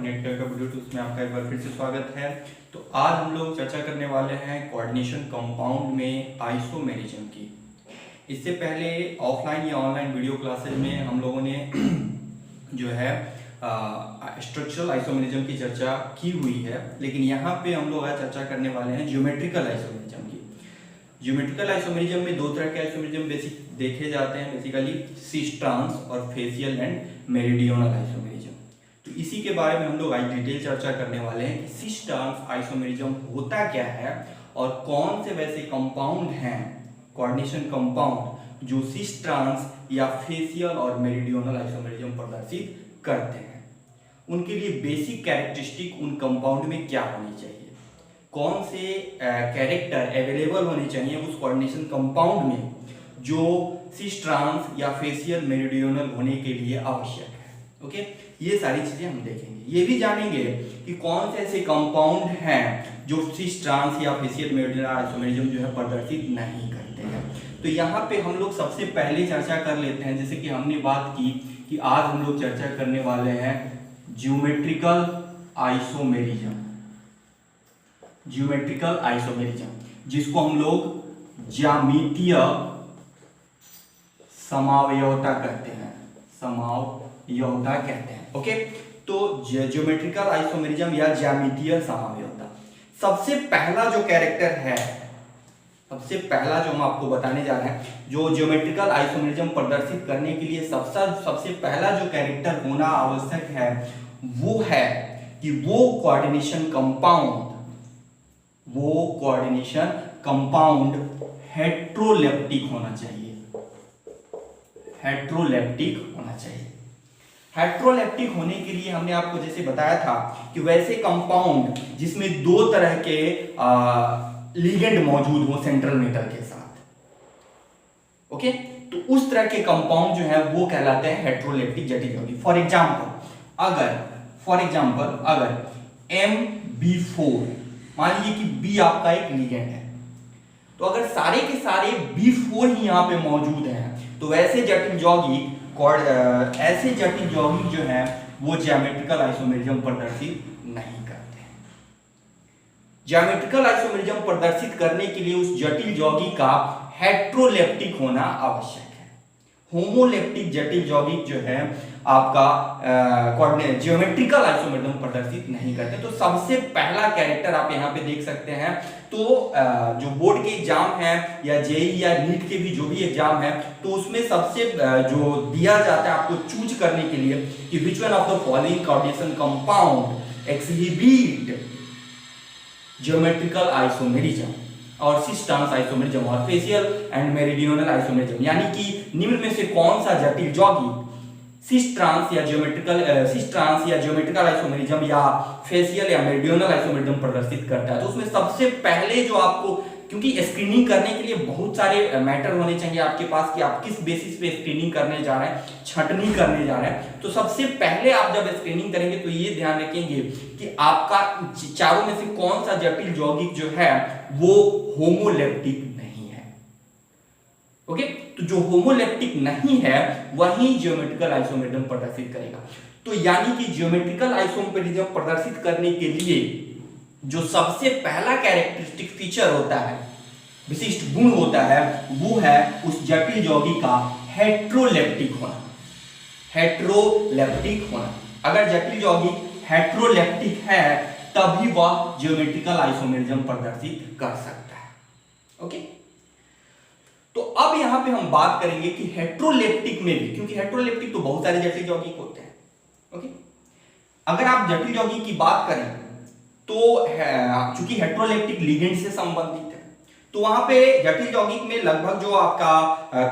Nectar का video, तो उसमें आपका एक बार फिर से स्वागत है। तो आज हम लोग चर्चा करने वाले हैं कोऑर्डिनेशन कंपाउंड में आइसोमेरिज्म की। इससे पहले ऑफलाइन या ऑनलाइन वीडियो क्लासेज में हम लोगों ने जो है स्ट्रक्चरल आइसोमेरिज्म की चर्चा की हुई है, लेकिन यहाँ पे हम लोग आज चर्चा करने वाले हैं ज्योमेट्रिकल आइसोमेरिज्म की। ज्योमेट्रिकल आइसोमेरिज्म में दो तरह के आइसोमेरिज्म बेसिक देखे जाते हैं, बेसिकली सिस ट्रांस और फेसियल एंड मेरिडियोनल आइसोमेरिज्म। तो इसी के बारे में हम लोग आज डिटेल चर्चा करने वाले हैं कि सिस ट्रांस आइसोमेरिज्म होता क्या है और कौन से वैसे कंपाउंड हैं कोऑर्डिनेशन कंपाउंड जो सिस ट्रांस या फेसियल और मेरिडियोनल आइसोमेरिज्म प्रदर्शित करते हैं। उनके लिए बेसिक कैरेक्टरिस्टिक उन कंपाउंड में क्या होनी चाहिए, कौन से कैरेक्टर अवेलेबल होने चाहिए उस कोऑर्डिनेशन कंपाउंड में जो सिस ट्रांस या फेसियल मेरिडियोनल होने के लिए आवश्यक है। ओके, ये सारी चीजें हम देखेंगे। ये भी जानेंगे कि कौन से ऐसे कंपाउंड हैं जो सिस ट्रांस या फेसियल मेरिडियोनल आइसोमेरिज्म जो है प्रदर्शित नहीं करते हैं। तो यहाँ पे हम लोग सबसे पहले चर्चा कर लेते हैं, जैसे कि हमने बात की कि आज हम लोग चर्चा करने वाले हैं ज्योमेट्रिकल आइसोमेरिज्म। ज्योमेट्रिकल आइसोमेरिज्म जिसको हम लोग ज्यामितीय समावयवता कहते हैं, समावयवता कहते हैं। ओके, तो ज्योमेट्रिकल आइसोमेरिज्म या ज्यामितीय समावयवता, सबसे पहला जो कैरेक्टर है, सबसे पहला जो हम आपको बताने जा रहे हैं, जो ज्योमेट्रिकल आइसोमेरिज्म प्रदर्शित करने के लिए सबसे पहला जो कैरेक्टर होना आवश्यक है वो है कि वो कोऑर्डिनेशन कंपाउंड हेट्रोलेप्टिक होना चाहिए। हेट्रोलेप्टिक होना चाहिए। हेट्रोलेप्टिक होने के लिए हमने आपको जैसे बताया था कि वैसे कंपाउंड जिसमें दो तरह के लिगेंड मौजूद हो सेंट्रल मेटल के साथ। ओके, तो उस तरह के कंपाउंड जो है वो कहलाते हैं हेट्रोलेप्टिक जटिल यौगिक। फॉर एग्जांपल अगर MB4, मान लीजिए कि B आपका एक लिगेंड है, तो अगर सारे के सारे B4 ही यहाँ पे मौजूद हैं तो ऐसे जटिल यौगिक जो है वो ज्योमेट्रिकल आइसोमेरिज्म प्रदर्शित नहीं करते हैं। ज्योमेट्रिकल आइसोमेरिज्म प्रदर्शित करने के लिए उस जटिल यौगिक का हेट्रोलेप्टिक होना आवश्यक है। होमोलेप्टिक जटिल यौगिक जो है आपका ज्योमेट्रिकल आइसोमेरिज्म प्रदर्शित नहीं करते। तो सबसे पहला कैरेक्टर आप यहाँ पे देख सकते हैं। तो जो बोर्ड के एग्जाम है या जेई या नीट के भी जो भी एग्जाम है, तो उसमें सबसे जो दिया जाता है आपको चूज करने के लिए कि which one of the following coordination compound exhibit geometrical isomerism और सिस ट्रांस आइसोमेरिज्म और फेसियल एंड मेरिडियोनल आइसोमेरिज्म, यानी कि निम्न में से कौन सा जटिल यौगिक सिस ट्रांस या ज्योमेट्रिकल आइसोमेरिज्म या फेसियल या मेरिडियोनल आइसोमेरिज्म प्रदर्शित करता है। तो उसमें सबसे पहले जो आपको, क्योंकि स्क्रीनिंग करने के लिए बहुत सारे मैटर होने चाहिए आपके पास कि आप किस बेसिस पे स्क्रीनिंग करने जा रहे हैं, छंटनी करने जा रहे हैं। तो सबसे पहले आप जब स्क्रीनिंग करेंगे तो ये ध्यान रखेंगे कि आपका चारों में से कौन सा जटिल यौगिक जो है वो होमोलेप्टिक नहीं है। ओके, तो जो होमोलेप्टिक नहीं है वही ज्योमेट्रिकल आइसोमेरिज्म प्रदर्शित करेगा। तो यानी कि ज्योमेट्रिकल आइसोमेरिज्म प्रदर्शित करने के लिए जो सबसे पहला कैरेक्टरिस्टिक फीचर होता है, विशिष्ट गुण होता है, वो है उस जटिल यौगिक का हेट्रोलेप्टिक होना। हेट्रोलेप्टिक होना, अगर जटिल यौगिक हेट्रोलेप्टिक है तभी वह ज्योमेट्रिकल आइसोमेरिज्म प्रदर्शित कर सकता है। ओके, तो अब यहां पे हम बात करेंगे कि हेट्रोलेप्टिक में भी, क्योंकि हेट्रोलेप्टिक तो बहुत सारे जटिल यौगिक होते हैं। ओके, अगर आप जटिल यौगिक की बात करें तो चूंकि हेट्रोलेप्टिक लिगेंड से संबंधित है, तो वहां पे जटिल यौगिक में लगभग जो आपका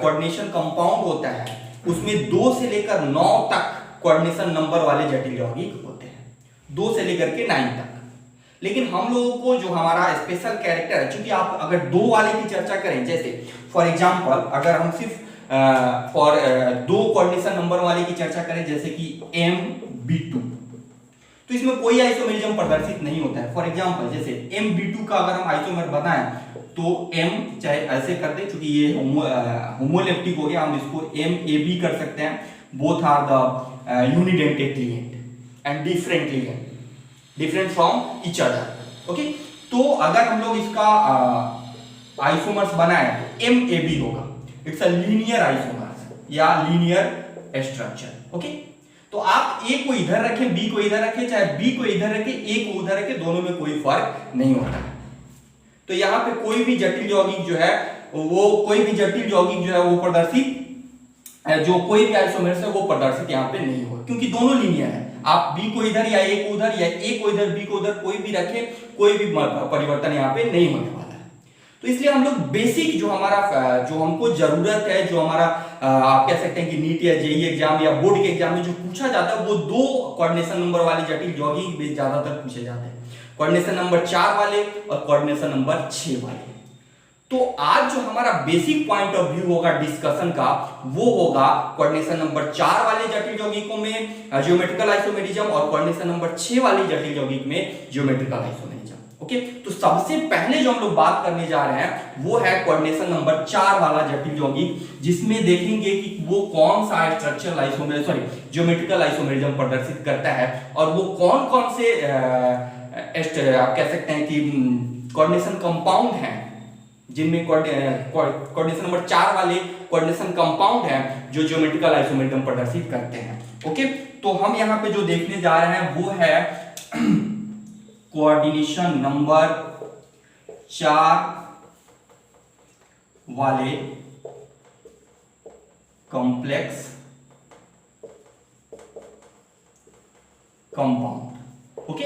कोऑर्डिनेशन कंपाउंड होता है उसमें 2 से लेकर 9 तक कोऑर्डिनेशन नंबर वाले जटिल यौगिक होते हैं, 2 से लेकर के 9 तक। लेकिन हम लोगों को जो हमारा स्पेशल कैरेक्टर है, चूंकि आप अगर 2 वाले की चर्चा करें, जैसे फॉर एग्जांपल अगर हम सिर्फ 2 कोऑर्डिनेशन नंबर वाले की चर्चा करें, जैसे कि MB2, तो इसमें कोई आइसोमेरिज्म प्रदर्शित नहीं होता है। फॉर एग्जांपल जैसे MB2 का अगर हम आइसोमेर बनाएं तो M चाहे ऐसे कर दे, चूंकि ये होमोलेप्टिक हो गया, हम इसको MAB कर सकते हैं। Both are the unidentate ligand, and different ligand, different from each other. Okay, तो अगर हम लोग इसका आइसोमर्स बनाए तो MAB होगा, इट्स अ लीनियर आइसोमर्स या लीनियर स्ट्रक्चर। ओके, तो आप A को इधर रखें, B को इधर रखें, चाहे B को इधर रखें, A को उधर रखें, दोनों में कोई फर्क नहीं होता। तो यहाँ पे कोई भी जटिल यौगिक जो है वो प्रदर्शित, जो कोई भी आइसोमर्स है वो प्रदर्शित यहाँ पे नहीं होगा, क्योंकि दोनों लीनियर है। आप B को इधर या A को उधर या A को इधर B को उधर कोई भी रखें, कोई भी परिवर्तन यहाँ पे नहीं होने वाला है। तो इसलिए हम लोग बेसिक जो हमको जरूरत है, जो हमारा आप कह सकते हैं कि नीट या JEE एग्जाम या बोर्ड के एग्जाम में जो पूछा जाता है, वो 2 कोऑर्डिनेशन नंबर वाले जटिल यौगिक ज्यादातर पूछे जाते हैं, कोऑर्डिनेशन नंबर 4 वाले और कोऑर्डिनेशन नंबर 6 वाले। तो आज जो हमारा बेसिक पॉइंट ऑफ व्यू होगा डिस्कशन का, वो होगा कोऑर्डिनेशन नंबर 4 वाले जटिल यौगिकों में ज्योमेट्रिकल आइसोमेरिज्म और कोऑर्डिनेशन नंबर 6 वाले जटिल यौगिक में ज्योमेट्रिकल आइसोमेरिज्म। ओके, तो सबसे पहले जो हम लोग बात करने जा रहे हैं वो है कोऑर्डिनेशन नंबर 4 वाला जटिल यौगिक, जिसमें देखेंगे कि वो कौन सा स्ट्रक्चरल आइसोमेरिज्म ज्योमेट्रिकल आइसोमेरिज्म प्रदर्शित करता है, और वो कौन कौन से आप कह सकते हैं कि कोऑर्डिनेशन कंपाउंड हैं, जिनमें कोऑर्डिनेशन नंबर 4 वाले कोऑर्डिनेशन कंपाउंड हैं जो ज्योमेट्रिकल आइसोमेरिज्म प्रदर्शित करते हैं। ओके, तो हम यहाँ पे जो देखने जा रहे हैं वो है कोऑर्डिनेशन नंबर 4 वाले complex compound. Okay,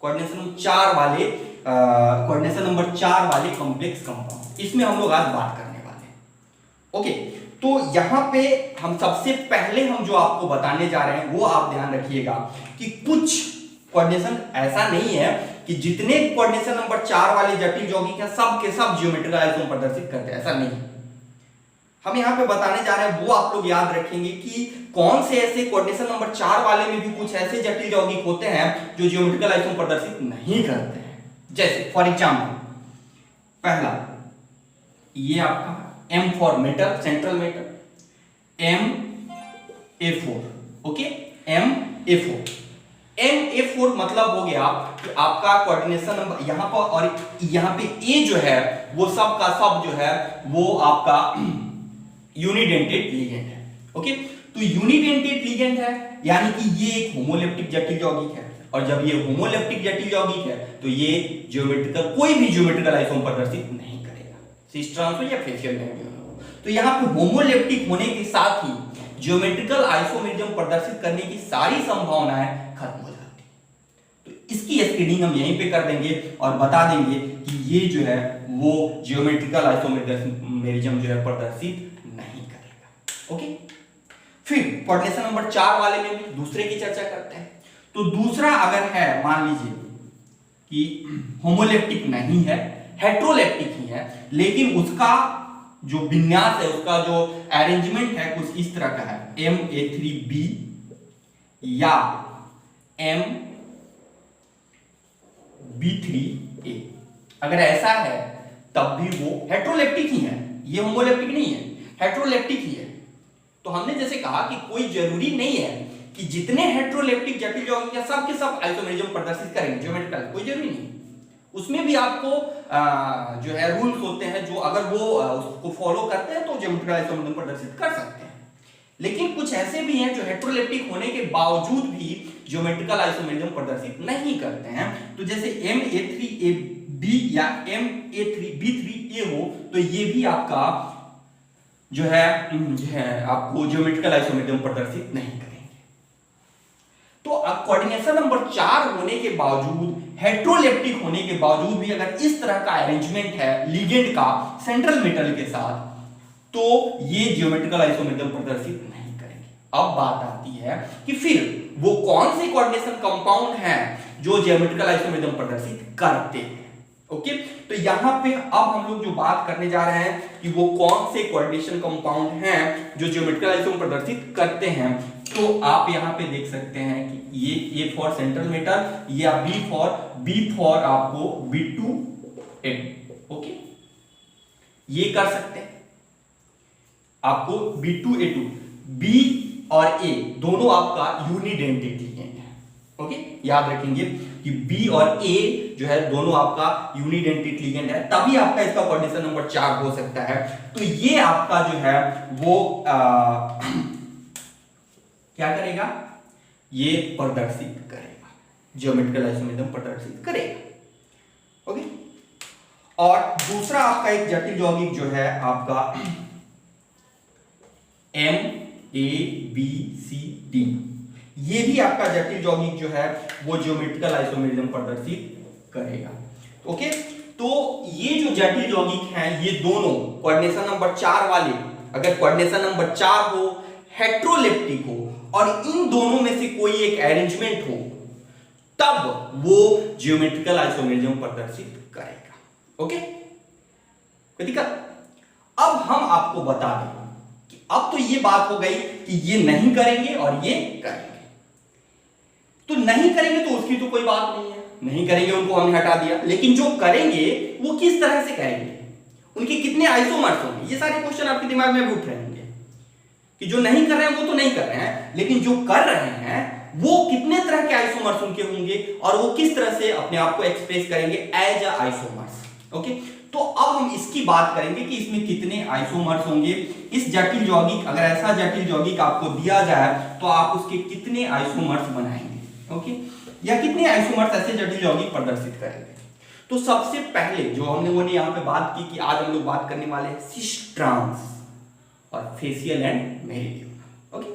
coordination number 4 वाले कॉम्प्लेक्स कंपाउंड, इसमें हम लोग आज बात करने वाले हैं। ओके, तो यहां पे हम सबसे पहले हम जो आपको बताने जा रहे हैं वो आप ध्यान रखिएगा कि कुछ कोऑर्डिनेशन ऐसा नहीं है कि जितने कोऑर्डिनेशन नंबर 4 वाले जटिल यौगिक हैं सब के सब ज्योमेट्रिकल आइसोम प्रदर्शित करते हैं, ऐसा नहीं। हम यहाँ पे बताने जा रहे हैं वो आप लोग याद रखेंगे कि कौन से ऐसे कोऑर्डिनेशन नंबर 4 वाले में भी कुछ ऐसे जटिल यौगिक होते हैं जो ज्योमेट्रिकल आइसोम प्रदर्शित नहीं करते हैं। जैसे फॉर एग्जांपल, पहला ये आपका M for metal, central metal, MA4। Okay, MA4 मतलब हो गया कि आपका कोऑर्डिनेशन नंबर यहाँ पर, और यहाँ पे A जो है वो सब का सब जो है वो आपका यूनिडेंटेड लिगेंड है। ओके, तो यूनिडेंटेड लिगेंड है यानी कि ये एक होमोलेप्टिक जटिल यौगिक है, और जब ये होमोलेप्टिक जटिल यौगिक है तो ये ज्योमेट्रिकल, कोई भी ज्योमेट्रिकल आइसोम प्रदर्शित नहीं करेगा, सिस ट्रांस हो या फेशियल मेम्ब्रेन हो। तो यहाँ पे होमोलेप्टिक होने के साथ ही ज्योमेट्रिकल आइसोमेरिज्म प्रदर्शित करने की सारी संभावनाएं खत्म हो जाती है। तो इसकी स्क्रीनिंग हम यहीं पे कर देंगे और बता देंगे कि ये जो है वो ज्योमेट्रिकल आइसोमेरिज्म जो है प्रदर्शित नहीं करेगा। ओके, फिर कोऑर्डिनेशन नंबर 4 वाले में भी दूसरे की चर्चा करते हैं। तो दूसरा अगर है, मान लीजिए कि होमोलेप्टिक नहीं है, हेट्रोलेप्टिक ही है, लेकिन उसका जो विन्यास है, उसका जो अरेंजमेंट है कुछ इस तरह का है, MA3B या MB3A, अगर ऐसा है तब भी वो हेट्रोलेप्टिक ही है, ये होमोलेप्टिक नहीं है, हेट्रोलेप्टिक ही है। तो हमने जैसे कहा कि कोई जरूरी नहीं है कि जितने हेट्रोलेप्टिक जटिल यौगिक या सब के सब आइसोमेरिज्म प्रदर्शित करेंगे ज्योमेट्रिकल, कोई जरूरी नहीं। उसमें भी आपको जो है रूल्स होते हैं, जो अगर वो उसको फॉलो करते हैं तो ज्योमेट्रिकल आइसोमेरिज्म प्रदर्शित कर सकते हैं। लेकिन कुछ ऐसे भी हैं जो हेट्रोलेप्टिक होने के बावजूद भी ज्योमेट्रिकल आइसोमेरिज्म प्रदर्शित नहीं करते हैं। तो जैसे MA3AB या MA3B3A हो, तो ये भी आपका जो है आपको ज्योमेट्रिकल आइसोमेरिज्म प्रदर्शित नहीं करेंगे। तो अब कोऑर्डिनेशन नंबर 4 होने के बावजूद, हेट्रोलेप्टिक होने के बावजूद भी अगर इस तरह का अरेंजमेंट है लिगेंड का सेंट्रल मेटल के साथ, तो ये ज्योमेट्रिकल आइसोमेरिज्म प्रदर्शित नहीं करेंगे। अब बात आती है कि फिर वो कौन से कोऑर्डिनेशन कंपाउंड हैं जो ज्योमेट्रिकल आइसोमेरिज्म प्रदर्शित करते हैं। ओके, तो यहां पे अब हम लोग जो बात करने जा रहे हैं कि वो कौन से कोऑर्डिनेशन कंपाउंड हैं जो ज्योमेट्रिकल आइसोम प्रदर्शित करते हैं। तो आप यहां पे देख सकते हैं कि ये A फॉर सेंट्रल मेटल या B फॉर आपको B2A। ओके, ये कर सकते हैं आपको B2A2, B और A दोनों आपका यूनिडेंटेड लिगेंड है। ओके, याद रखेंगे कि बी और ए जो है दोनों आपका यूनिडेंटेट लिगेंड है, तभी आपका इसका कोऑर्डिनेशन नंबर 4 हो सकता है। तो ये आपका जो है वो क्या करेगा, ये प्रदर्शित करेगा, ज्योमेट्रिकल आइसोमेरिज्म प्रदर्शित करेगा। ओके, और दूसरा आपका एक जटिल यौगिक जो है आपका M A B C D, ये भी आपका जटिल यौगिक जो है वो ज्योमेट्रिकल आइसोमेरिज्म प्रदर्शित करेगा। ओके, तो ये जो जटिल यौगिक हैं ये दोनों कोऑर्डिनेशन नंबर 4 वाले, अगर कोऑर्डिनेशन नंबर 4 हो, हेट्रोलेप्टिक हो और इन दोनों में से कोई एक अरेंजमेंट हो, तब वो ज्योमेट्रिकल आइसोमेरिज्म प्रदर्शित करेगा। ओके, कोई दिक्कत? अब हम आपको बता दें कि अब तो ये बात हो गई कि ये नहीं करेंगे और ये करेंगे। तो नहीं करेंगे तो उसकी तो कोई बात नहीं है, नहीं करेंगे उनको हमने हटा दिया, लेकिन जो करेंगे वो किस तरह से करेंगे, उनके कितने आइसोमर्स होंगे, ये सारे क्वेश्चन आपके दिमाग में उठ रहे होंगे कि जो नहीं कर रहे हैं वो तो नहीं कर रहे हैं, लेकिन जो कर रहे हैं वो कितने तरह के आइसोमर्स उनके होंगे और वो किस तरह से अपने आप को एक्सप्रेस करेंगे एज अ आइसोमर्स। ओके, तो अब हम इसकी बात करेंगे कि इसमें कितने आइसोमर्स होंगे। इस जटिल यौगिक, अगर ऐसा जटिल यौगिक आपको दिया जाए तो आप उसके कितने आइसोमर्स बनाएंगे, ओके, या कितने आइसोमर्स ऐसे जटिल यौगिक प्रदर्शित करेंगे। तो सबसे पहले जो हमने वो यहाँ पे बात की कि आज हम लोग बात करने वाले हैं सिस ट्रांस और फेसियल एंड मेरिडियनल। ओके,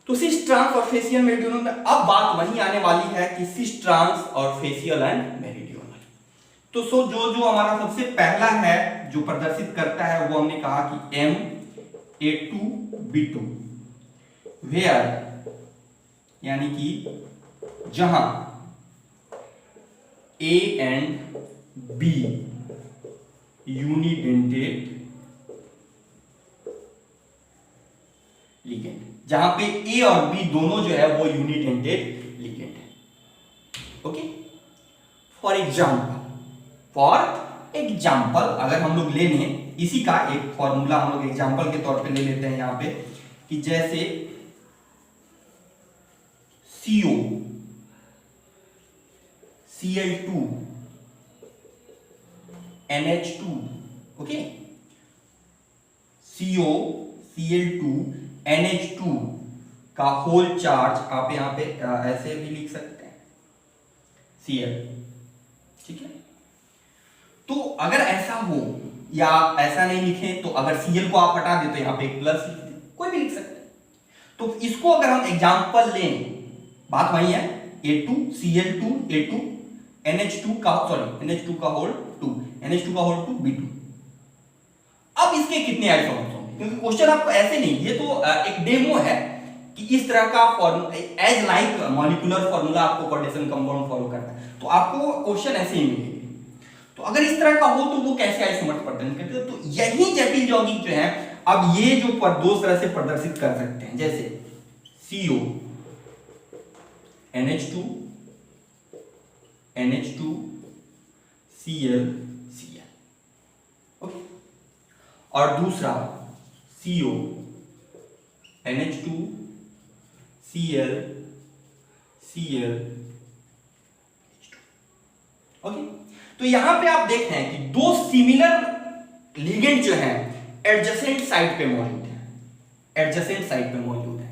तो सिस ट्रांस और फेसियल मेरिडियनल में अब बात वहीं आने वाली है कि सिस ट्रांस और फेसियल एंड मेरिडियनल। तो जो हमारा सबसे पहला है जो प्रदर्शित करता है वो हमने कहा कि M-A2-B2 वेयर, यानी कि जहां A and B unidentate ligand, जहां पे A और B दोनों जो है वो यूनिडेंटेट लिगेंड है। ओके, फॉर एग्जाम्पल अगर हम लोग ले लें इसी का एक फॉर्मूला, हम लोग एग्जाम्पल के तौर पे ले लेते हैं यहां पे कि जैसे CO Cl2 NH2, okay, CO Cl2 NH2 का होल चार्ज आप यहां पे ऐसे भी लिख सकते हैं Cl, ठीक है। तो अगर ऐसा हो या ऐसा नहीं लिखें तो अगर Cl को आप हटा दे तो यहां पे एक प्लस लिख दे, कोई भी लिख सकते हैं। तो इसको अगर हम एग्जांपल लें, बात वही है, A2Cl2 A2 NH2 का NH2 का होल 2 NH2 का होल 2 B2। अब इसके कितने आइसोमर्स होंगे, क्योंकि क्वेश्चन आपको ऐसे नहीं, ये तो एक डेमो है कि इस तरह का एज लाइक मॉलिक्यूलर फॉर्मूला आपको कोऑर्डिनेशन कंपाउंड फॉलो करना है, तो आपको क्वेश्चन ऐसे ही मिलेंगे। तो अगर इस तरह का हो तो वो कैसे आइसोमर्स प्रदर्शित करते हैं, तो यही जटिल यौगिक जो है अब ये जो दो तरह से प्रदर्शित कर सकते हैं, जैसे CO NH2 NH2 Cl Cl, okay, और दूसरा CO NH2 Cl Cl H2, okay. तो यहां पे आप देख रहे हैं कि दो सिमिलर लिगेंड जो हैं एडजेसेंट साइड पे मौजूद है, एडजेसेंट साइड पे मौजूद है,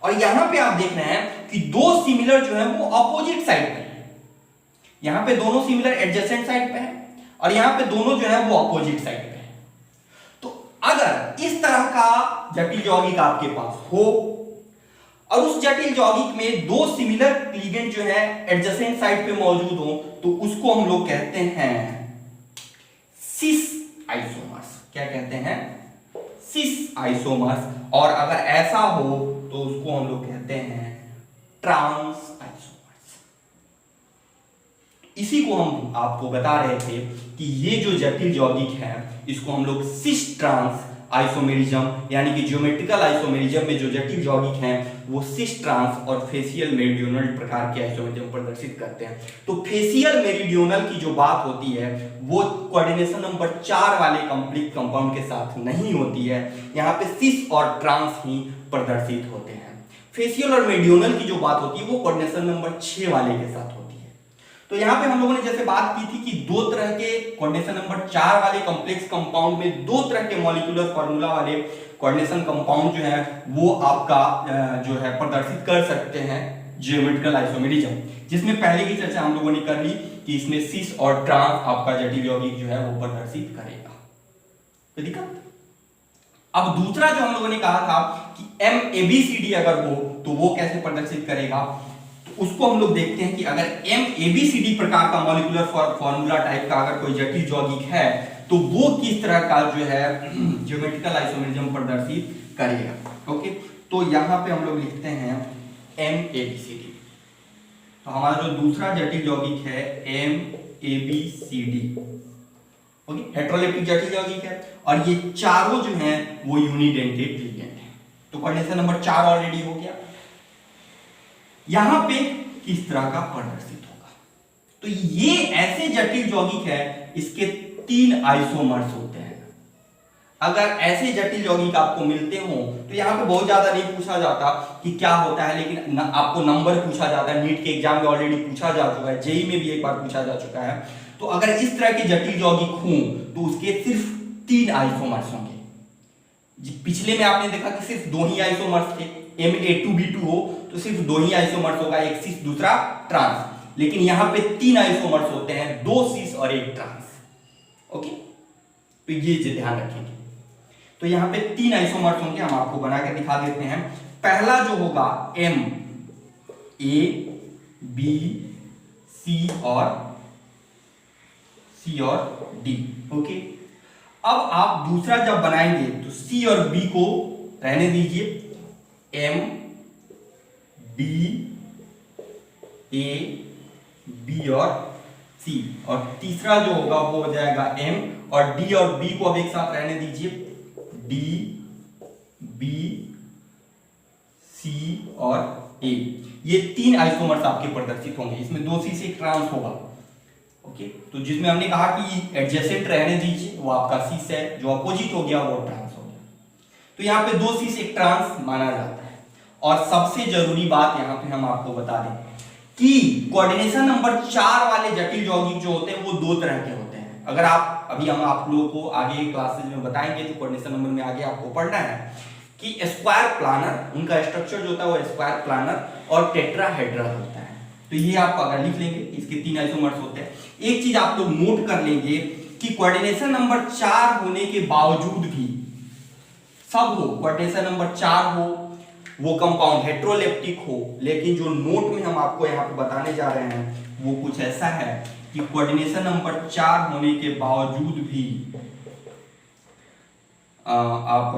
और यहां पे आप देख रहे हैं कि दो सिमिलर जो है वो अपोजिट साइड पे है। यहां पे दोनों सिमिलर एडजेसेंट साइड पे है और यहां पे दोनों जो है वो अपोजिट साइड पे है। तो अगर इस तरह का जटिल यौगिक आपके पास हो और उस जटिल यौगिक में दो सिमिलर लिगेंड जो है एडजेसेंट साइड पे मौजूद हो, तो उसको हम लोग कहते हैं सिस आइसोमर्स। क्या कहते हैं? सिस आइसोमर्स। और अगर ऐसा हो तो उसको हम लोग कहते हैं ट्रांस आइसोमर्स। इसी को हम आपको बता रहे थे कि ये जो जटिल यौगिक है इसको हम लोग सिस ट्रांस आइसोमेरिज्म यानी कि ज्योमेट्रिकल आइसोमेरिज्म में जो जटिल यौगिक हैं वो सिस ट्रांस और फेसियल मेरिडियोनल प्रकार के आइसोमेरिज्म प्रदर्शित करते हैं। तो फेसियल मेरिडियोनल की जो बात होती है वो कोऑर्डिनेशन नंबर 4 वाले कंप्लीट कंपाउंड के साथ नहीं होती है, यहाँ पे सिस और ट्रांस ही प्रदर्शित होते हैं। फेसियल और मेडियोनल की जो बात होती है वो कोऑर्डिनेशन नंबर 6 वाले के साथ होती है। तो यहाँ पे हम लोगों ने जैसे बात की थी कि दो तरह के कोऑर्डिनेशन नंबर 4 वाले कॉम्प्लेक्स कंपाउंड में दो तरह के मॉलिक्यूलर फार्मूला वाले कोऑर्डिनेशन कंपाउंड जो है वो आपका जो है प्रदर्शित कर सकते हैं ज्योमेट्रिकल आइसोमेरिज्म, जिसमें पहले की चर्चा हम लोगों ने कर ली कि इसमें सिस और ट्रांस आपका जटिल यौगिक जो है वो प्रदर्शित करेगा। तो दिक्कत अब दूसरा जो हम लोगों ने कहा था कि MABCD अगर हो तो वो कैसे प्रदर्शित करेगा, तो उसको हम लोग देखते हैं कि अगर MABCD प्रकार का मॉलिक्यूलर फॉर्मूला टाइप का अगर कोई जटिल यौगिक है तो वो किस तरह का जो है ज्योमेट्रिकल आइसोमेरिज्म प्रदर्शित करेगा। ओके, तो यहाँ पे हम लोग लिखते हैं MABCD। तो हमारा जो दूसरा जटिल यौगिक है MABCD, ओके, हेटेरोलेप्टिक जटिल यौगिक है और ये चारों जो हैं वो यूनिडेंटेड लिगेंड है। तो कोऑर्डिनेशन नंबर 4 ऑलरेडी हो गया। यहां पे किस तरह का प्रदर्शित होगा, तो ये ऐसे जटिल यौगिक है इसके 3 आइसोमर्स होते हैं। अगर ऐसे जटिल यौगिक आपको मिलते हो तो यहाँ पे बहुत ज्यादा नहीं पूछा जाता कि क्या होता है, लेकिन आपको नंबर पूछा जाता है। नीट के एग्जाम में ऑलरेडी पूछा जा चुका है, जेई में भी एक बार पूछा जा चुका है। तो अगर इस तरह के जटिल यौगिक हों तो उसके सिर्फ 3 आइसोमर्स होंगे। पिछले में आपने देखा कि सिर्फ 2 ही आइसोमर्स थे, Ma2B2 हो तो सिर्फ 2 ही आइसोमर्स होगा, एक सिस दूसरा ट्रांस, लेकिन यहाँ पे 3 आइसोमर्स होते हैं, 2 सिस और 1 ट्रांस। ओके, तो ये ध्यान रखेंगे। तो यहाँ पे 3 आइसोमर्स होंगे, हम आपको बना के दिखा देते हैं। पहला जो होगा MABC और D। ओके, अब आप दूसरा जब बनाएंगे तो C और B को रहने दीजिए, MBAB और C, और तीसरा जो होगा वो हो जाएगा M, और D और B को अब एक साथ रहने दीजिए, DBC और A। ये 3 आइसोमर्स आपके प्रदर्शित होंगे, इसमें 2 C से एक ट्रांस होगा। ओके, तो जिसमें हमने कहा कि एडजेसेंट रहने दीजिए, वो आपका सिस है, जो अपोजिट हो गया वो ट्रांस हो गया। तो यहाँ पे 2 सिस एक ट्रांस माना जाता है। और सबसे जरूरी बात यहाँ पे हम आपको बता दें कि कोऑर्डिनेशन नंबर 4 वाले जटिल यौगिक जो होते हैं वो 2 तरह के होते हैं। अगर आप अभी हम आप लोगों को आगे क्लासेस में बताएंगे तो कोऑर्डिनेशन नंबर में आगे आपको पढ़ना है कि स्क्वायर प्लानर, उनका स्ट्रक्चर जो होता है वो स्क्वायर प्लानर और टेट्राहेड्रल होता है। तो ये आप अगर लिख लेंगे, इसके 3 आइसोमर्स होते हैं। एक चीज आप लोग नोट कर लेंगे कि कोऑर्डिनेशन नंबर 4 होने के बावजूद भी सब हो, कोऑर्डिनेशन नंबर 4 हो, वो कंपाउंड हेटेरोलेप्टिक हो, लेकिन जो नोट में हम आपको यहाँ पे बताने जा रहे हैं वो कुछ ऐसा है कि कोऑर्डिनेशन नंबर 4 होने के बावजूद भी आप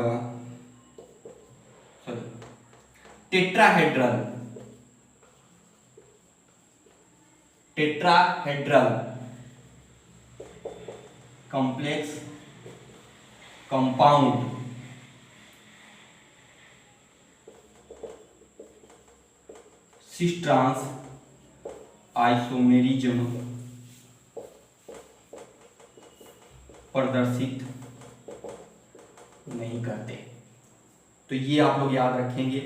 tetrahedral complex compound cis trans isomerism प्रदर्शित नहीं करते। तो ये आप लोग याद रखेंगे,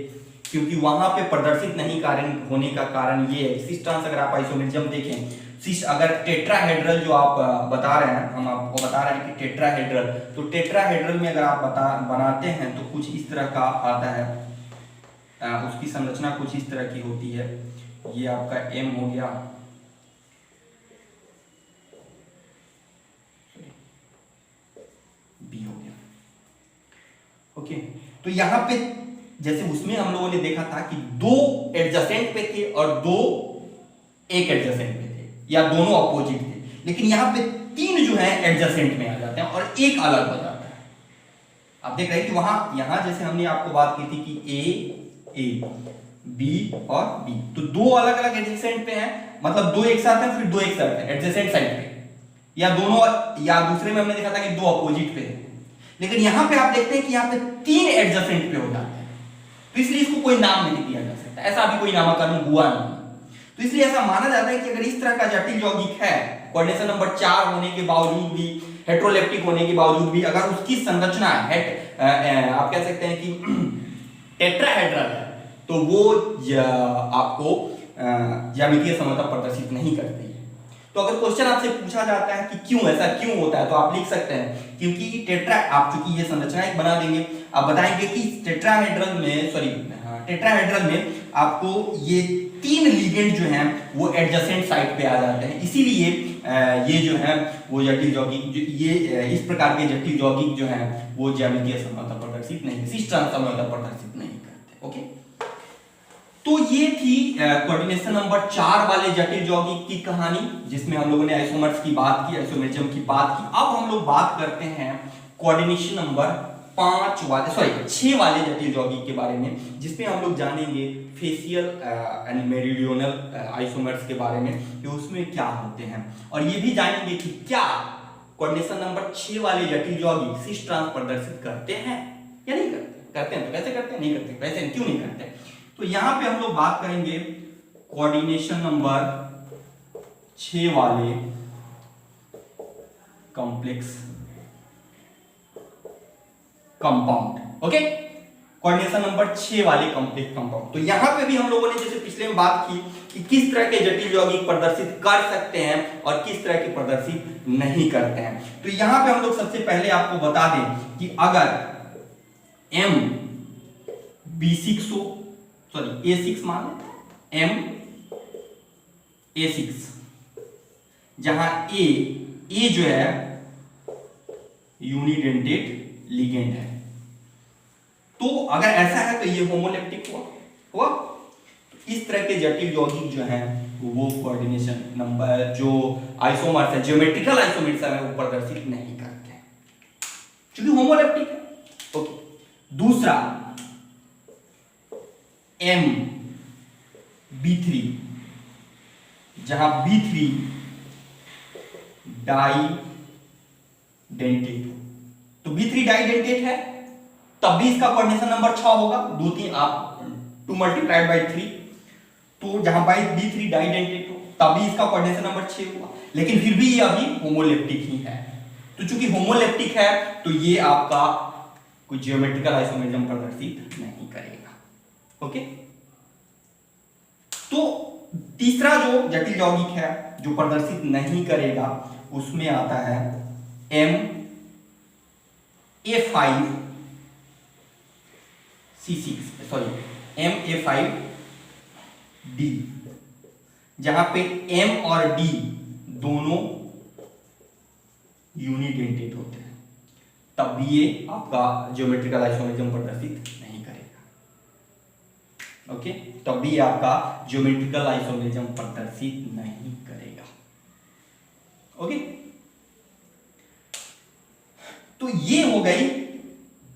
क्योंकि वहां पे प्रदर्शित नहीं कारण होने का कारण ये है। सिस ट्रांस अगर आप आइसोमेरिज्म देखें, सिस अगर टेट्राहेड्रल जो आप बता रहे हैं, हम आपको बता रहे हैं कि टेट्राहेड्रल, तो टेट्राहेड्रल में अगर आप बनाते हैं तो कुछ इस तरह का आता है, उसकी संरचना कुछ इस तरह की होती है। ये आपका M हो गया, B हो गया। ओके, तो यहाँ पे जैसे उसमें हम लोगों ने देखा था कि 2 एडजेसेंट पे थे और 2 एक एडजेसेंट पे थे, या दोनों अपोजिट थे, लेकिन यहाँ पे 3 जो है एडजेसेंट में आ जाते हैं और एक अलग हो जाता है। आप देख रहे हैं कि वहां यहां जैसे हमने आपको बात की थी कि A, B और B, तो 2 अलग अलग एडजेसेंट पे हैं, मतलब 2 एक साथ हैं, फिर 2 एक साथ हैं एडजेसेंट साइड पे, या दोनों, या दूसरे में हमने देखा था कि 2 अपोजिट पे हैं। लेकिन यहां पे आप देखते हैं कि यहाँ पे 3 एडजेसेंट पे हो जाते हैं, तो इसलिए इसको कोई नाम नहीं दिया जा सकता, ऐसा अभी कोई नामकरण हुआ नहीं। तो इसलिए ऐसा माना जाता है कि अगर इस तरह का जटिल यौगिक है, कोऑर्डिनेशन नंबर 4 होने के बावजूद भी, हेटेरोलेप्टिक होने के बावजूद भी, अगर उसकी संरचना है आप कह सकते हैं कि टेट्राहेड्रल है, तो वो आपको ज्यामितीय समता प्रदर्शित नहीं करती है। तो अगर क्वेश्चन आपसे पूछा जाता है कि क्यों, ऐसा क्यों होता है, तो आप लिख सकते हैं क्योंकि टेट्रा, आप चूंकि ये संरचना एक बना देंगे, आप बताएंगे कि टेट्राहेड्रल में आपको ये 3 लिगेंड जो हैं वो एडजेसेंट साइट पे आ जाते हैं, इसीलिए ये जो है वो जटिल यौगिक ये इस प्रकार के जटिल यौगिक जो हैं वो ज्यामितीय समता प्रदर्शित नहीं, सिस्टम समता प्रदर्शित नहीं करते। ओके, तो ये थी कोऑर्डिनेशन नंबर 4 वाले जटिल यौगिक की कहानी, जिसमें हम लोगों ने आइसोमर्स की बात की, आइसोमेरिज्म की बात की। अब हम लोग बात करते हैं कोऑर्डिनेशन नंबर 6 वाले जटिल यौगिक के बारे में, जिसमें हम लोग जानेंगे फेशियल एंड मेरिडियोनल आइसोमर्स के बारे में कि उसमें क्या होते हैं, और ये भी जानेंगे कि क्या कोऑर्डिनेशन नंबर 6 वाले जटिल यौगिक सिस ट्रांस प्रदर्शित करते हैं या नहीं करते। करते हैं तो कैसे करते हैं, नहीं करते कैसे, क्यों नहीं करते। तो यहां पे हम लोग बात करेंगे कोऑर्डिनेशन नंबर 6 वाले complex compound. Okay, coordination number 6 वाले कॉम्प्लेक्स कंपाउंड। तो यहां पे भी हम लोगों ने जैसे पिछले में बात की कि किस तरह के जटिल यौगिक प्रदर्शित कर सकते हैं और किस तरह के प्रदर्शित नहीं करते हैं। तो यहां पे हम लोग सबसे पहले आपको बता दें कि अगर MB6 हो, सॉरी A6 मान लेते हैं, MA6, जहां A जो है यूनिडेंटेट लिगेंड है, तो अगर ऐसा है तो ये होमोलेप्टिक हुआ। इस तरह के जटिल यौगिक जो हैं वो कोऑर्डिनेशन नंबर जो आइसोमर्स है, ज्योमेट्रिकल आइसोमर्स है, वो प्रदर्शित नहीं करते हैं क्योंकि होमोलेप्टिक है। ओके, दूसरा MB3, जहां B3 डाइडेंटेट, तो B3 डाइडेंटेट है तब भी इसका कोऑर्डिनेशन नंबर 6 होगा, 2 3 आप 2 मल्टीप्लाइड बाई 3, तो जहां बाई B3 डाइडेंटेट हो तभी इसका कोऑर्डिनेशन नंबर 6 हुआ, लेकिन फिर भी ये अभी होमोलेप्टिक ही है। तो चूंकि होमोलेप्टिक है तो ये आपका कोई ज्योमेट्रिकल आइसोमेरिज्म प्रदर्शित नहीं करेगा। ओके, तो तीसरा जो जटिल यौगिक है जो प्रदर्शित नहीं करेगा उसमें आता है MA5D, जहां पे M और D दोनों यूनिडेंटेट होते हैं, तब भी ये आपका ज्योमेट्रिकल आइसोमेरिज्म प्रदर्शित नहीं करेगा। ओके, तब भी आपका ज्योमेट्रिकल आइसोमेरिज्म प्रदर्शित नहीं करेगा। ओके, तो ये हो गई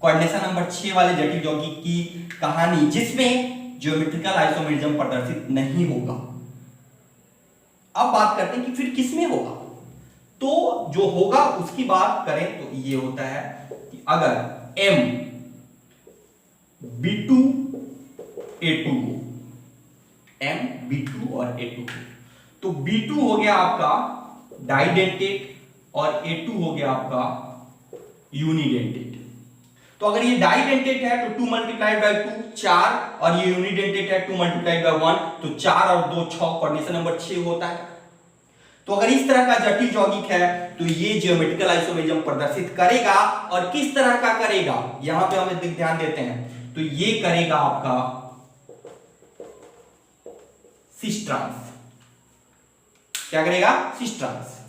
कोऑर्डिनेशन नंबर 6 वाले जटिल यौगिक की कहानी, जिसमें ज्योमेट्रिकल आइसोमेरिज्म प्रदर्शित नहीं होगा। अब बात करते हैं कि फिर किसमें होगा। तो जो होगा उसकी बात करें तो ये होता है कि अगर MB2 A2 हो, MB2 और A2 हो, तो B2 हो गया आपका डाइडेंटेट और A2 हो गया आपका यूनिडेंटेट। तो अगर ये डाइडेंटेट है तो 2 मल्टीप्लाइड बाई 2 4, और ये यूनिडेंटेट है 2 मल्टीप्लाइड बाई 1, तो 4 और 2 6, कोऑर्डिनेशन नंबर 6 होता है। तो अगर इस तरह का जटिल यौगिक है तो ये ज्योमेट्रिकल आइसोमेरिज्म प्रदर्शित करेगा, और किस तरह का करेगा यहां पे हम ध्यान देते हैं, तो ये करेगा आपका सिस ट्रांस। क्या करेगा? Cis trans.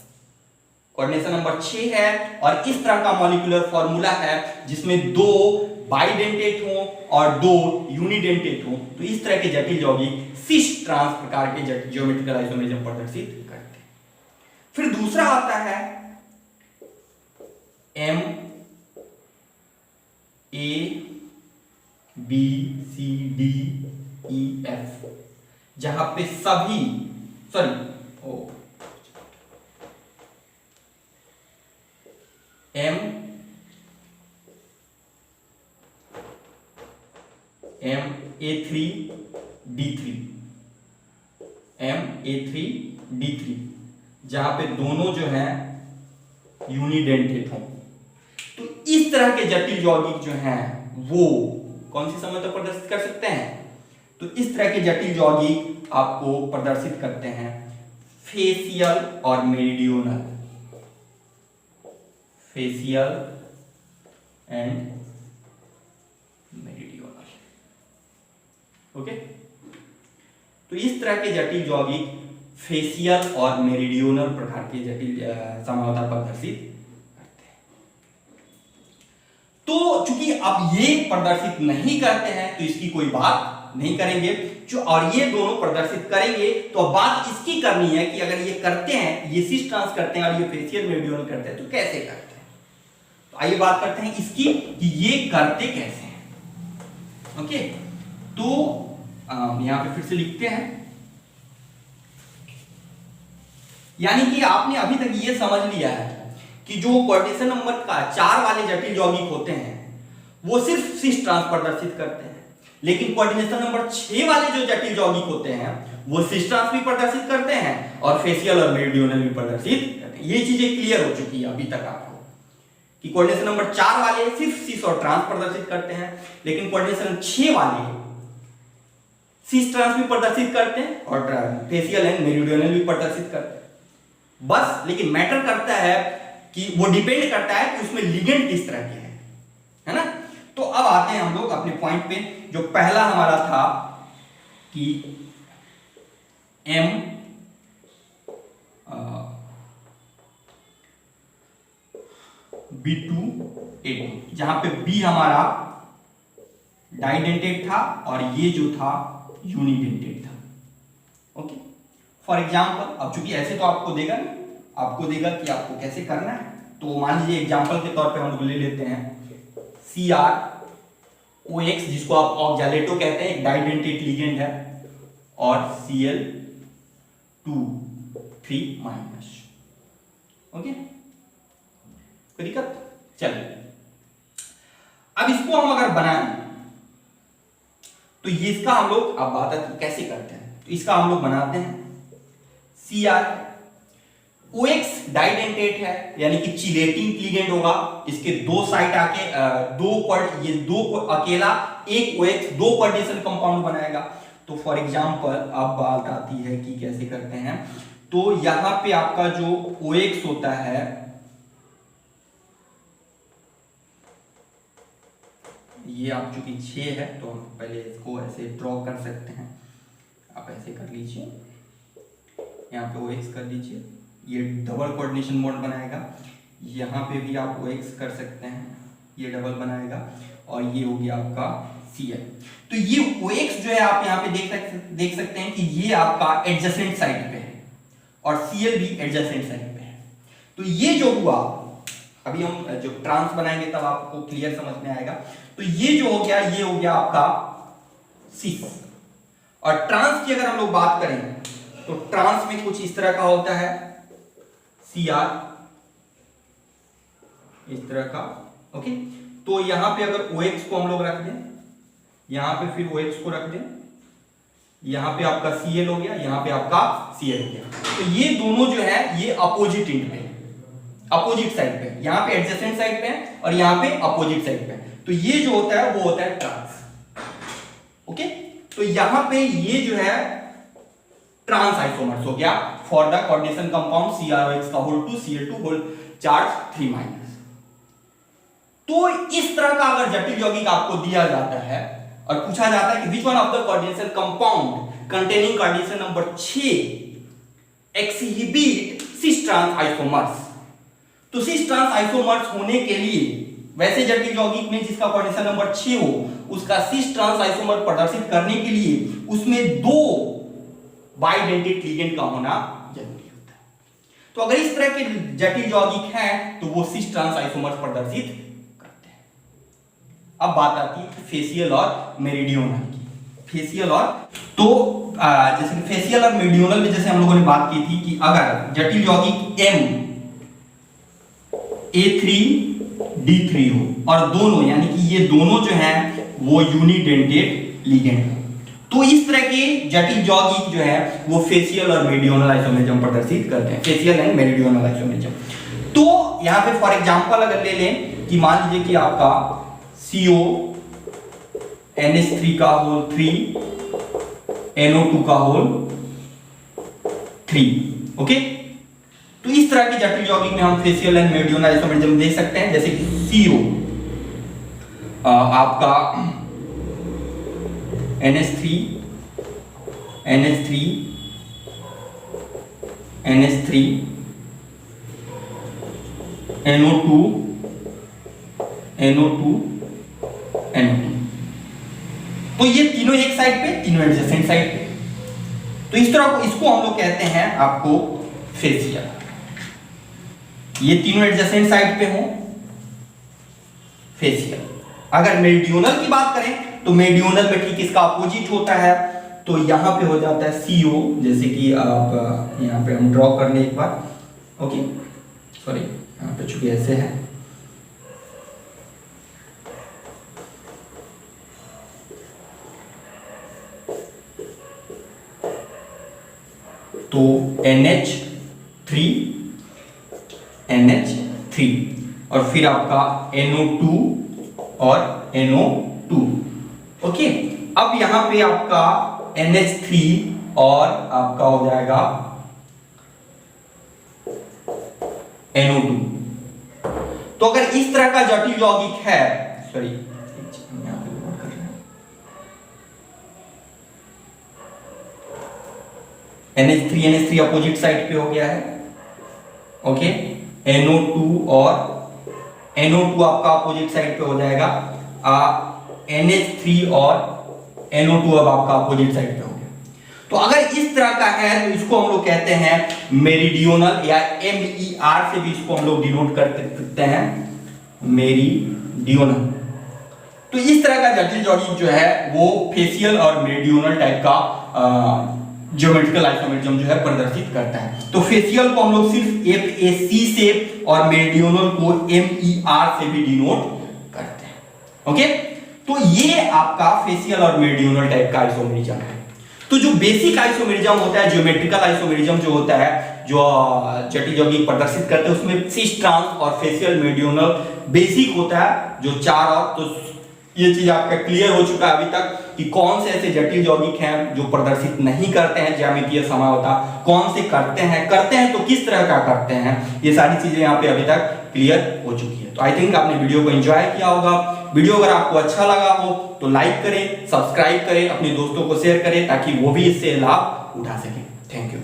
कोऑर्डिनेशन नंबर 6 है और इस तरह का मॉलिक्यूलर फॉर्मूला है जिसमें 2 बाइडेंटेट हो और 2 यूनिडेंटेट हो, तो इस तरह के जटिल यौगिक सिस ट्रांस प्रकार के ज्योमेट्रिकल आइसोमेरिज्म प्रदर्शित करते हैं। फिर दूसरा आता है M A B C D E F, जहां पे सभी MA3D3 जहां पे दोनों जो है यूनिडेंटेट हो, तो इस तरह के जटिल यौगिक जो हैं वो कौन सी समता प्रदर्शित कर सकते हैं? तो इस तरह के जटिल यौगिक आपको प्रदर्शित करते हैं फेसियल और meridional, facial and meridional. Okay, तो इस तरह के जटिल यौगिक फेसियल और मेरिडियोनल प्रकार के जटिल समावता प्रदर्शित करते हैं। तो चूंकि अब ये प्रदर्शित नहीं करते हैं तो इसकी कोई बात नहीं करेंगे, जो और ये दोनों प्रदर्शित करेंगे। तो अब बात इसकी करनी है कि अगर ये करते हैं, ये सिस ट्रांस करते हैं और ये फेसियल मेरिडियोनल करते हैं तो कैसे करते हैं। तो आइए बात करते हैं इसकी कि ये करते कैसे हैं। ओके, तो यहां पे फिर से लिखते हैं, यानी कि आपने अभी तक ये समझ लिया है कि जो कोऑर्डिनेशन नंबर 4 वाले जटिल यौगिक होते हैं वो सिर्फ सिस ट्रांस प्रदर्शित करते हैं, लेकिन कोऑर्डिनेशन नंबर 6 वाले जो जटिल यौगिक होते हैं वो सिस ट्रांस भी प्रदर्शित करते हैं और फेसियल और मेरिडियोनल भी प्रदर्शित करते हैं। ये चीजें क्लियर हो चुकी है अभी तक आपको कि कोऑर्डिनेशन नंबर 4 वाले सिर्फ सिस और ट्रांस प्रदर्शित करते हैं, लेकिन कोऑर्डिनेशन 6 वाले सिस ट्रांस भी प्रदर्शित करते हैं और फेसियल एंड मेरिडियोनल भी प्रदर्शित करते हैं। बस लेकिन मैटर करता है कि वो डिपेंड करता है कि उसमें लिगेंड किस तरह के हैं, है ना। तो अब आते हैं हम लोग अपने पॉइंट पे। जो पहला हमारा था कि M B2A2, जहां पे B हमारा डाइडेंटेट था और ये जो था यूनिडेंटेट था। ओके, फॉर एग्जाम्पल, अब चूंकि ऐसे तो आपको देगा ना, आपको देगा कि आपको कैसे करना है। तो मान लीजिए एग्जाम्पल के तौर पे हम लोग ले लेते हैं CrOX, जिसको आप ऑक्सैलेटो कहते हैं, एक डाइडेंटेट लिगेंड है, और Cl2 3-। ओके, कोई दिक्कत? चलिए, अब इसको हम अगर बनाएं तो ये इसका हम लोग, अब बात है कैसे करते हैं, तो इसका हम लोग बनाते हैं CrOX डाइडेंटेट है, यानी कि चिलेटिंग लिगेंड होगा। इसके दो साइड आके ये दो अकेला एक OX 2 कोऑर्डिनेशन कंपाउंड बनाएगा। तो फॉर एग्जांपल अब बात आती है कि कैसे करते हैं। तो यहां पे आपका जो OX होता है, ये आप चूंकि 6 है तो हम पहले इसको ऐसे ड्रॉ कर सकते हैं। आप ऐसे कर लीजिए, यहाँ पे OX कर लीजिए, ये डबल कोऑर्डिनेशन मोड बनाएगा। यहाँ पे भी आप OX कर सकते हैं, ये डबल बनाएगा, और ये हो गया आपका Cl। तो ये OX जो है आप यहाँ पे देख सकते हैं कि ये आपका एडजेसेंट साइड पे है और Cl भी एडजेसेंट साइड पे है। तो ये जो हुआ, अभी हम जो ट्रांस बनाएंगे तब आपको क्लियर समझ में आएगा। तो ये जो हो गया, ये हो गया आपका सिस। और ट्रांस की अगर हम लोग बात करें तो ट्रांस में कुछ इस तरह का होता है, Cr इस तरह का। ओके, तो यहां पे अगर OX को हम लोग रख दें, यहां पे फिर OX को रख दें, यहां पे आपका Cl हो गया, यहां पे आपका Cl हो गया। तो ये दोनों जो है ये अपोजिट एंड पे, अपोजिट साइड पे, यहां पे एडजेसेंट साइड पे है और यहां पे अपोजिट साइड पे। तो ये जो होता है वो होता है ट्रांस। ओके, तो यहां पे ये जो है ट्रांस आइसोमर्स हो गया for the coordination compound CrOX का होल 2 Cl2 होल चार्ज 3-। तो इस तरह का अगर जटिल यौगिक आपको दिया जाता है और पूछा जाता है कि which one of the coordination compound containing coordination number 6 exhibit cis trans isomers. तो सिस ट्रांस आइसोमर्स होने के लिए वैसे जटिल यौगिक में जिसका कोऑर्डिनेशन नंबर 6 हो, उसका सिस ट्रांस आइसोमर प्रदर्शित करने के लिए उसमें 2 बाइडेंटेट लिगेंड का होना जरूरी होता है। तो अगर इस तरह के जटिल यौगिक हैं तो वो सिस ट्रांस आइसोमर्स प्रदर्शित करते हैं। अब बात आती है फेसियल और मेरिडियोनल की। फेसियल और तो जैसे फेसियल और मेरिडियोनल में जैसे हम लोगों ने बात की थी कि अगर जटिल यौगिक M A3D3 हो और दोनों, यानी कि ये दोनों जो हैं वो यूनिडेंटेट लिगेंड है, तो इस तरह के जटिल यौगिक जो है वो फेसियल और मेरिडियोनल आइसोमेरिज्म प्रदर्शित करते हैं, फेसियल एंड मेरिडियोनल आइसोमेरिज्म। तो यहां पे फॉर एग्जांपल अगर ले लें कि मान लीजिए कि आपका CO NH3 का होल 3 NO2 का होल 3। ओके, तो इस तरह की जटिल यौगिक में हम फेसियल एंड मेridional आइसोमेरिज्म देख सकते हैं, जैसे कि CO आपका NH3 NH3 NH3 NO2 NO2 NO2। तो ये तीनों एक साइड पे, तीनों एडजेसेंट साइड पे, तो इस तरह को इसको हम लोग कहते हैं आपको फेसियल। ये तीनों एडजेसेंट साइड पे हो फेसियल। अगर मेridional की बात करें तो मेridional में ठीक इसका अपोजिट होता है, तो यहां पे हो जाता है CO, जैसे कि आप यहां पे हम ड्रॉ कर लें एक बार। ओके सॉरी, यहां पे चूंकि ऐसे है, तो NH3 NH3 और फिर आपका NO2 और NO2। ओके, अब यहां पे आपका NH3 और आपका हो जाएगा NO2। तो अगर इस तरह का जटिल यौगिक है, सॉरी यहां पे नोट कर रहे हैं, NH3 अपोजिट साइड पे हो गया है। ओके, NO2 और NO2 आपका अपोजिट साइड पे हो जाएगा, NH3 और NO2 अब आपका अपोजिट साइड पे हो गया। तो अगर इस तरह का है तो इसको हम लोग कहते हैं मेridional, या MER से भी इसको हम लोग डिनोट कर सकते हैं, मेridional। तो इस तरह का जटिल यौगिक जो है वो फेसियल और मेridional टाइप का ज्योमेट्रिकल आइसोमेरिज्म जो है प्रदर्शित करता है। तो फेसियल को हम लोग सिर्फ FAC से और मेridional को MER से भी डिनोट करते हैं। ओके, तो ये आपका फेसियल और मेridional टाइप का आइसोमेरिज्म है। तो जो बेसिक आइसोमेरिज्म होता है, ज्योमेट्रिकल आइसोमेरिज्म जो होता है, जो जटिल यौगिक प्रदर्शित करते हैं, उसमें सिस ट्रांस और फेसियल मेridional बेसिक होता है, जो चार। और तो ये चीज आपका क्लियर हो चुका है अभी तक कि कौन से ऐसे जटिल यौगिक हैं जो प्रदर्शित नहीं करते हैं ज्यामितीय समावता, कौन से करते हैं तो किस तरह का करते हैं, ये सारी चीजें यहाँ पे अभी तक क्लियर हो चुकी है। तो आई थिंक आपने वीडियो को एंजॉय किया होगा। वीडियो अगर आपको अच्छा लगा हो तो लाइक करें, सब्सक्राइब करें, अपने दोस्तों को शेयर करें ताकि वो भी इससे लाभ उठा सकें। Thank you.